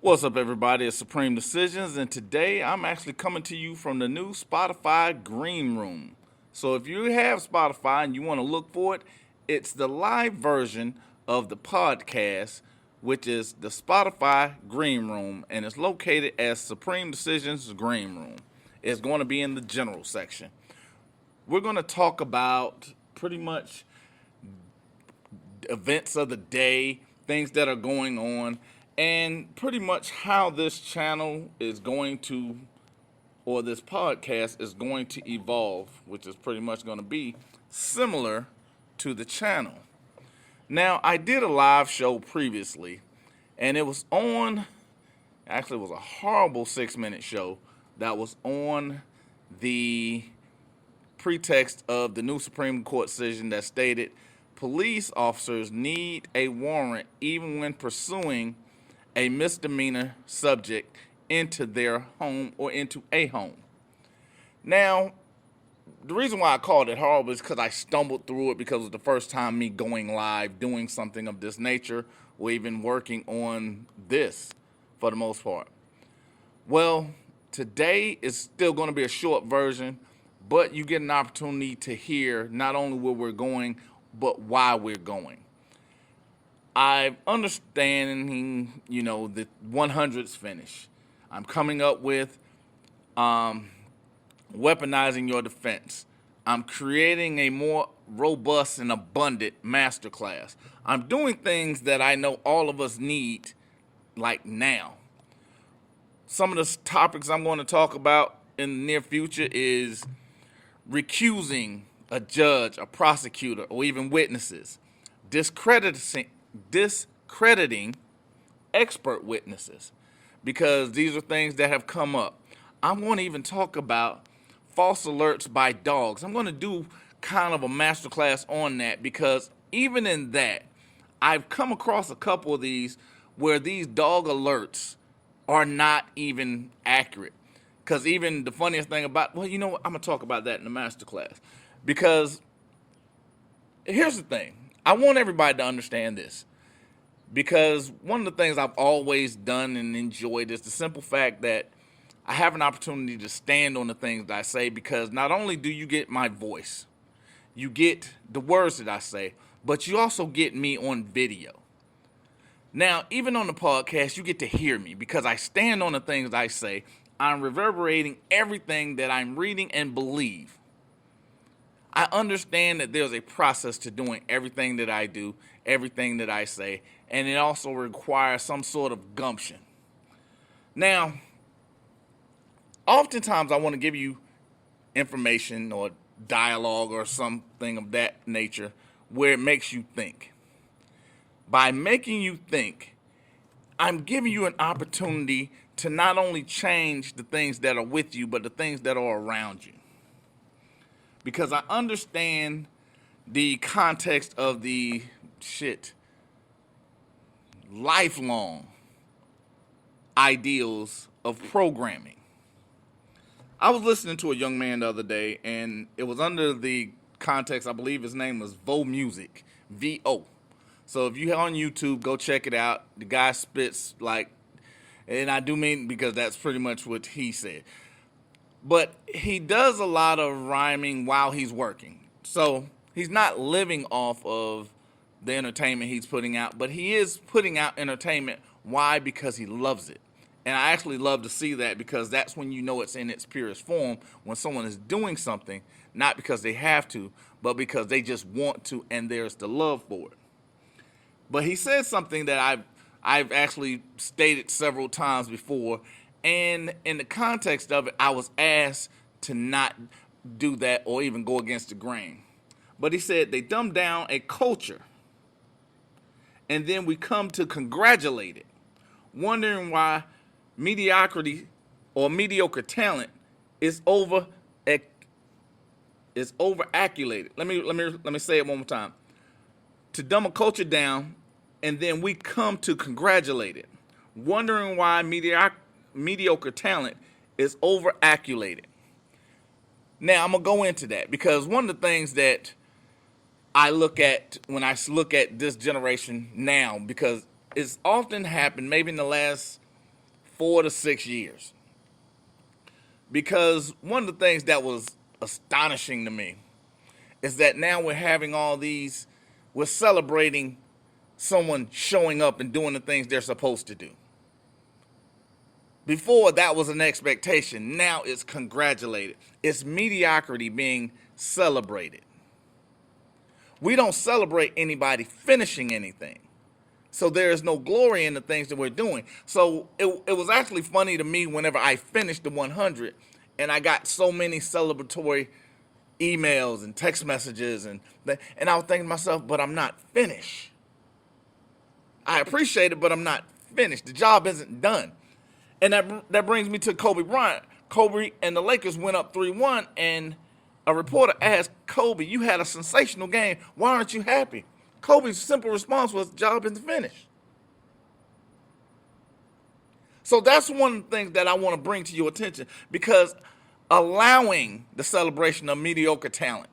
What's up, everybody? It's Supreme Decisions, and today I'm actually coming to you from the new Spotify Greenroom. So if you have Spotify and you want to look for it, it's the live version of the podcast, which is the Spotify Greenroom, and it's located as Supreme Decisions Greenroom. It's going to be in the general section. We're going to talk about pretty much events of the day, things that are going on, and pretty much how this channel is going to, or this podcast is going to evolve, which is pretty much going to be similar to the channel. Now, I did a live show previously, and it was it was a horrible 6-minute show that was on the pretext of the new Supreme Court decision that stated police officers need a warrant even when pursuing a misdemeanor subject into their home or into a home. Now, the reason why I called it horrible is because I stumbled through it because it was the first time me going live, doing something of this nature, or even working on this for the most part. Well, today is still going to be a short version, but you get an opportunity to hear not only where we're going, but why we're going. I'm understanding, the 100s finish. I'm coming up with weaponizing your defense. I'm creating a more robust and abundant masterclass. I'm doing things that I know all of us need, like now. Some of the topics I'm going to talk about in the near future is recusing a judge, a prosecutor, or even witnesses, discrediting expert witnesses, because these are things that have come up. I'm going to even talk about false alerts by dogs. I'm going to do kind of a masterclass on that, because even in that, I've come across a couple of these where these dog alerts are not even accurate. Because even the funniest thing about, I'm going to talk about that in the masterclass. Because here's the thing. I want everybody to understand this, because one of the things I've always done and enjoyed is the simple fact that I have an opportunity to stand on the things that I say, because not only do you get my voice, you get the words that I say, but you also get me on video. Now, even on the podcast, you get to hear me because I stand on the things I say. I'm reverberating everything that I'm reading and believe. I understand that there's a process to doing everything that I do, everything that I say, and it also requires some sort of gumption. Now, oftentimes I want to give you information or dialogue or something of that nature where it makes you think. By making you think, I'm giving you an opportunity to not only change the things that are with you, but the things that are around you. Because I understand the context of the lifelong ideals of programming. I was listening to a young man the other day, and it was under the context, I believe his name was Vo Music, V-O. So if you're on YouTube, go check it out. The guy spits and I do mean because that's pretty much what he said. But he does a lot of rhyming while he's working. So he's not living off of the entertainment he's putting out, but he is putting out entertainment. Why? Because he loves it. And I actually love to see that, because that's when you know it's in its purest form, when someone is doing something, not because they have to, but because they just want to, and there's the love for it. But he said something that I've actually stated several times before, and in the context of it, I was asked to not do that or even go against the grain. But he said they dumb down a culture, and then we come to congratulate it, wondering why mediocrity or mediocre talent is overaculated. Let me say it one more time. To dumb a culture down, and then we come to congratulate it, wondering why mediocre talent is overaculated. Now, I'm going to go into that, because one of the things that I look at when I look at this generation now, because it's often happened maybe in the last 4 to 6 years. Because one of the things that was astonishing to me is that now we're celebrating someone showing up and doing the things they're supposed to do. Before, that was an expectation. Now it's congratulated. It's mediocrity being celebrated. We don't celebrate anybody finishing anything. So there is no glory in the things that we're doing. So it was actually funny to me whenever I finished the 100 and I got so many celebratory emails and text messages and I was thinking to myself, but I'm not finished. I appreciate it, but I'm not finished. The job isn't done. And that brings me to Kobe Bryant. Kobe and the Lakers went up 3-1, and a reporter asked Kobe, you had a sensational game. Why aren't you happy? Kobe's simple response was, job isn't finished. So that's one of the things that I want to bring to your attention, because allowing the celebration of mediocre talent,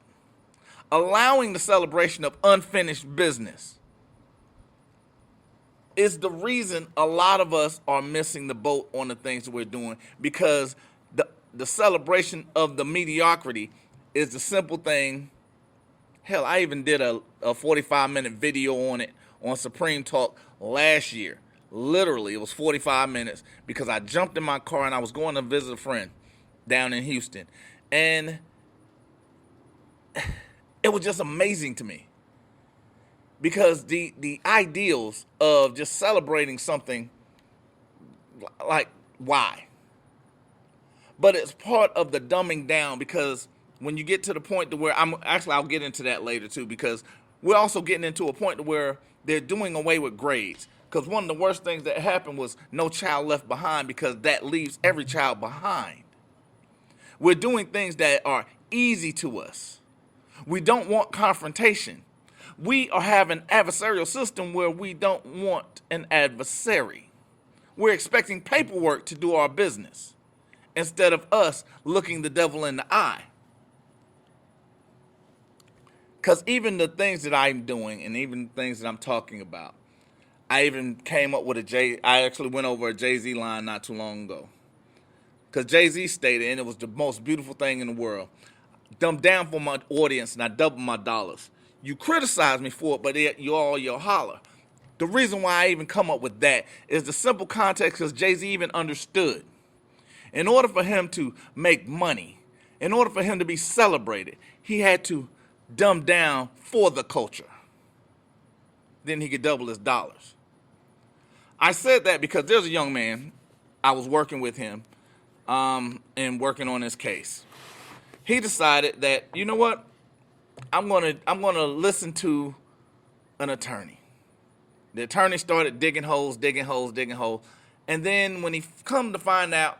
allowing the celebration of unfinished business, is the reason a lot of us are missing the boat on the things that we're doing, because the celebration of the mediocrity is the simple thing. Hell, I even did a 45-minute video on it on Supreme Talk last year. Literally, it was 45 minutes because I jumped in my car and I was going to visit a friend down in Houston. And it was just amazing to me, because the ideals of just celebrating something, like, why? But it's part of the dumbing down, because when you get to the point to where I'll get into that later too, because we're also getting into a point to where they're doing away with grades. Because one of the worst things that happened was No Child Left Behind, because that leaves every child behind. We're doing things that are easy to us. We don't want confrontation. We have an adversarial system where we don't want an adversary. We're expecting paperwork to do our business instead of us looking the devil in the eye. Because even the things that I'm doing and even the things that I'm talking about, I even came up with I actually went over a Jay-Z line not too long ago. Because Jay-Z stated, and it was the most beautiful thing in the world, dumbed down for my audience and I doubled my dollars. You criticize me for it, but you'll holler. The reason why I even come up with that is the simple context, because Jay-Z even understood. In order for him to make money, in order for him to be celebrated, he had to dumb down for the culture. Then he could double his dollars. I said that because there's a young man, I was working with him and working on his case. He decided that, you know what? I'm gonna listen to an attorney. The attorney started digging holes, and then when he come to find out,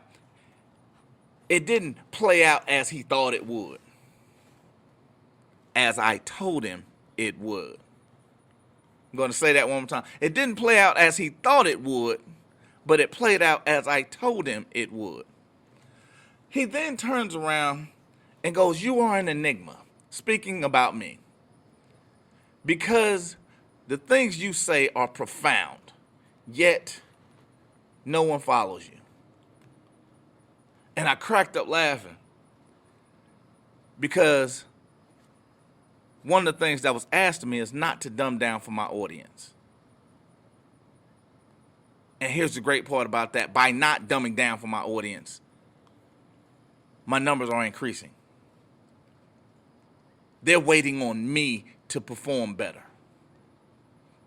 it didn't play out as he thought it would, as I told him it would. I'm going to say that one more time. It didn't play out as he thought it would, but it played out as I told him it would. He then turns around and goes, you are an enigma, speaking about me, because the things you say are profound, yet no one follows you. And I cracked up laughing, because one of the things that was asked of me is not to dumb down for my audience. And here's the great part about that. By not dumbing down for my audience, my numbers are increasing. They're waiting on me to perform better.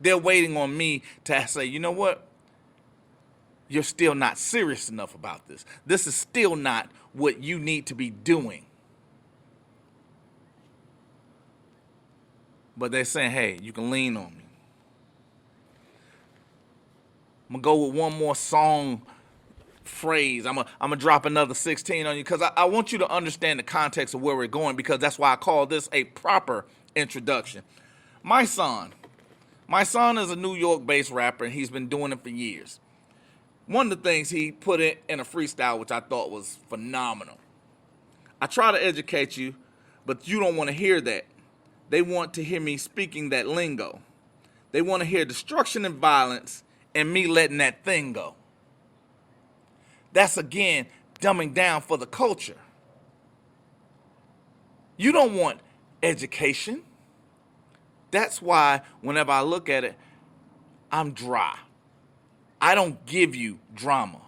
They're waiting on me to say, you know what? You're still not serious enough about this. This is still not what you need to be doing. But they're saying, hey, you can lean on me. I'm going to go with one more song phrase. I'm gonna drop another 16 on you, because I want you to understand the context of where we're going, because that's why I call this a proper introduction. My son is a New York-based rapper, and he's been doing it for years. One of the things he put in a freestyle, which I thought was phenomenal. I try to educate you, but you don't want to hear that. They want to hear me speaking that lingo. They want to hear destruction and violence and me letting that thing go. That's, again, dumbing down for the culture. You don't want education. That's why whenever I look at it, I'm dry. I don't give you drama.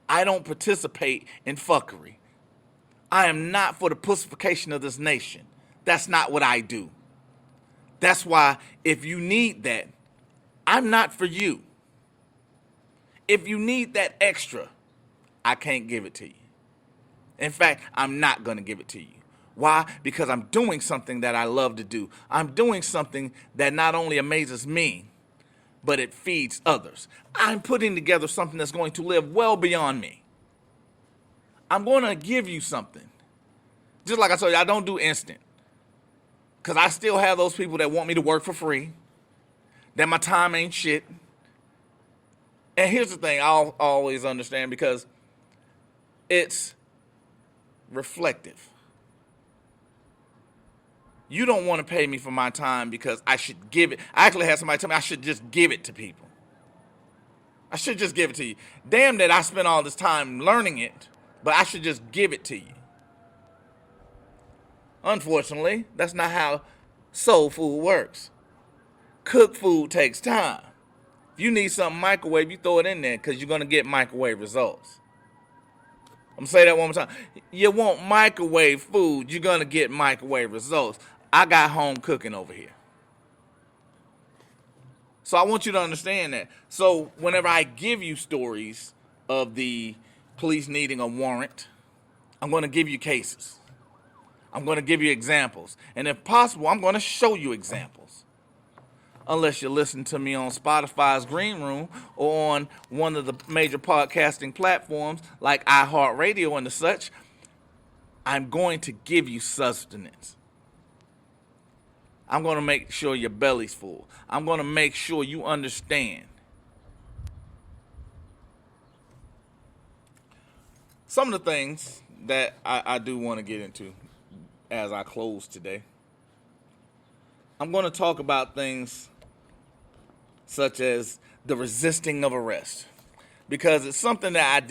I don't participate in fuckery. I am not for the pussification of this nation. That's not what I do. That's why if you need that, I'm not for you. If you need that extra, I can't give it to you. In fact, I'm not going to give it to you. Why? Because I'm doing something that I love to do. I'm doing something that not only amazes me, but it feeds others. I'm putting together something that's going to live well beyond me. I'm going to give you something. Just like I told you, I don't do instant. Because I still have those people that want me to work for free, that my time ain't shit. And here's the thing I'll always understand, because it's reflective. You don't want to pay me for my time because I should give it. I actually had somebody tell me I should just give it to people. I should just give it to you. Damn that I spent all this time learning it, but I should just give it to you. Unfortunately, that's not how soul food works. Cooked food takes time. If you need something microwave, you throw it in there because you're going to get microwave results. I'm going to say that one more time. You want microwave food, you're going to get microwave results. I got home cooking over here. So I want you to understand that. So whenever I give you stories of the police needing a warrant, I'm going to give you cases. I'm going to give you examples. And if possible, I'm going to show you examples. Unless you listen to me on Spotify's Greenroom or on one of the major podcasting platforms like iHeartRadio and the such, I'm going to give you sustenance. I'm going to make sure your belly's full. I'm going to make sure you understand. Some of the things that I do want to get into as I close today. I'm going to talk about things such as the resisting of arrest, because it's something that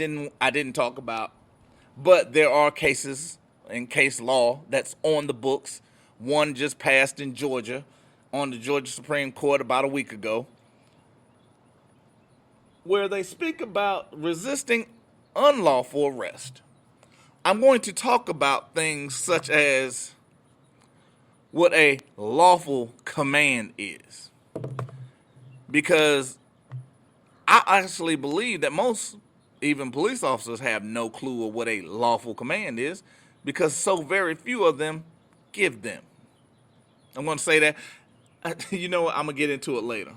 I didn't talk about, but there are cases in case law that's on the books. One just passed in Georgia on the Georgia Supreme Court about a week ago, where they speak about resisting unlawful arrest. I'm going to talk about things such as what a lawful command is, because I actually believe that most, even police officers, have no clue of what a lawful command is, because so very few of them give them. I'm going to say that. You know what? I'm going to get into it later.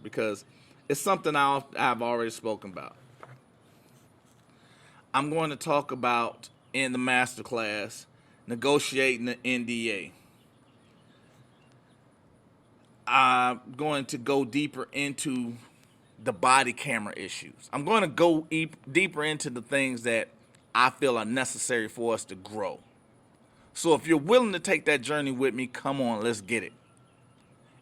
Because it's something I've already spoken about. I'm going to talk about in the masterclass negotiating the NDA. I'm going to go deeper into the body camera issues. I'm going to go deeper into the things that I feel are necessary for us to grow. So if you're willing to take that journey with me, come on, let's get it.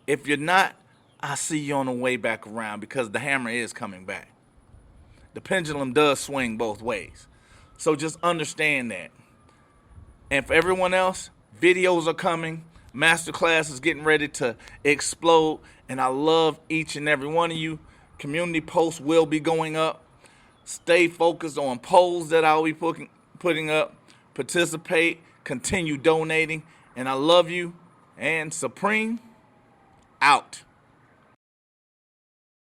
If you're not, I see you on the way back around, because the hammer is coming back. The pendulum does swing both ways. So just understand that. And for everyone else, videos are coming. Masterclass is getting ready to explode. And I love each and every one of you. Community posts will be going up. Stay focused on polls that I'll be putting up. Participate. Continue donating. And I love you. And Supreme, out.